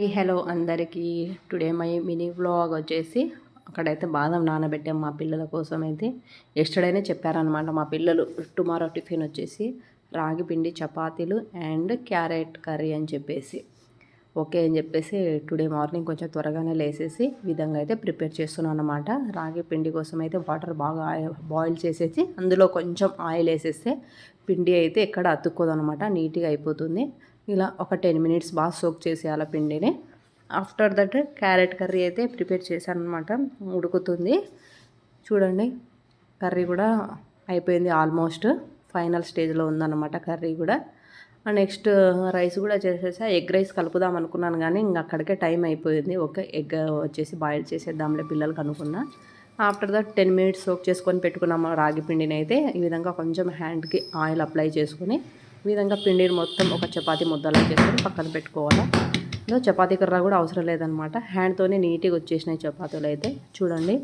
Hello అందరికీ. Today my mini vlog వచ్చేసి అక్కడైతే బాదం నానబెట్టాం మా పిల్లల కోసం అయితే. ఎస్టర్డేనే చెప్పారనమాట మా పిల్లలు టుమారో టిఫిన్ వచ్చేసి రాగి పిండి చపాతీలు అండ్ క్యారెట్ కర్రీ అని చెప్పేసి ఓకే అని చెప్పేసి టుడే మార్నింగ్ కొంచెం త్వరగానే లేసేసి విధంగా అయితే ప్రిపేర్ చేస్తున్నాను అనమాట. రాగి పిండి కోసం అయితే వాటర్ బాగా బాయిల్ చేసేసి అందులో కొంచెం ఆయిల్ వేసేస్తే పిండి అయితే ఎక్కడ అతుక్కోదు అనమాట, నీట్గా అయిపోతుంది. ఇలా ఒక 10 మినిట్స్ బాగా సోక్ చేసేయాలి పిండిని. ఆఫ్టర్ దట్ క్యారెట్ కర్రీ అయితే ప్రిపేర్ చేశాను అనమాట, ఉడుకుతుంది. చూడండి కర్రీ కూడా అయిపోయింది, ఆల్మోస్ట్ ఫైనల్ స్టేజ్లో ఉందన్నమాట కర్రీ కూడా. నెక్స్ట్ రైస్ కూడా చేసేసా. ఎగ్ రైస్ కలుపుదాం అనుకున్నాను కానీ ఇంకా అక్కడికే టైం అయిపోయింది. ఓకే ఎగ్ వచ్చేసి బాయిల్ చేసేద్దాంలే పిల్లలకి అనుకున్నా. ఆఫ్టర్ దట్ 10 మినిట్స్ సోక్ చేసుకొని పెట్టుకున్నాము రాగి పిండిని అయితే ఈ విధంగా కొంచెం హ్యాండ్కి ఆయిల్ అప్లై చేసుకొని ఈ విధంగా పిండిని మొత్తం ఒక చపాతీ ముద్దలా చేసుకొని పక్కన పెట్టుకోవాలి. చపాతీ కర్ర కూడా అవసరం లేదనమాట, హ్యాండ్తోనే నీట్గా వచ్చేసినాయి చపాతీలు అయితే. చూడండి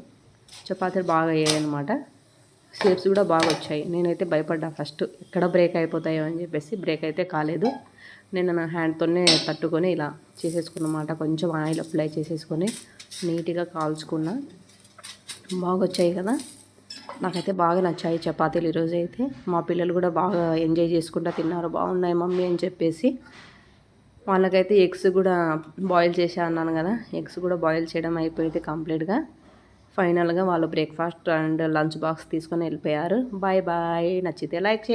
చపాతీలు బాగా అయ్యాయి అనమాట, షేప్స్ కూడా బాగా వచ్చాయి. నేనైతే భయపడ్డా ఫస్ట్ ఎక్కడ బ్రేక్ అయిపోతాయో అని చెప్పేసి, బ్రేక్ అయితే కాలేదు. నేను నా హ్యాండ్తోనే తట్టుకొని ఇలా చేసేసుకున్నమాట. కొంచెం ఆయిల్ అప్లై చేసేసుకొని నీట్గా కాల్చుకున్నా. బాగా వచ్చాయి కదా, నాకైతే బాగా నచ్చాయి చపాతీలు ఈరోజు అయితే. మా పిల్లలు కూడా బాగా ఎంజాయ్ చేసుకుంటూ తిన్నారు, బాగున్నాయి మమ్మీ అని చెప్పేసి. వాళ్ళకైతే ఎగ్స్ కూడా బాయిల్ చేసా అన్నాను కదా, ఎగ్స్ కూడా బాయిల్ చేయడం అయిపోయింది కంప్లీట్గా. ఫైనల్గా వాళ్ళు బ్రేక్ఫాస్ట్ అండ్ లంచ్ బాక్స్ తీసుకొని వెళ్ళిపోయారు. Bye bye. నచ్చితే లైక్ చేయండి.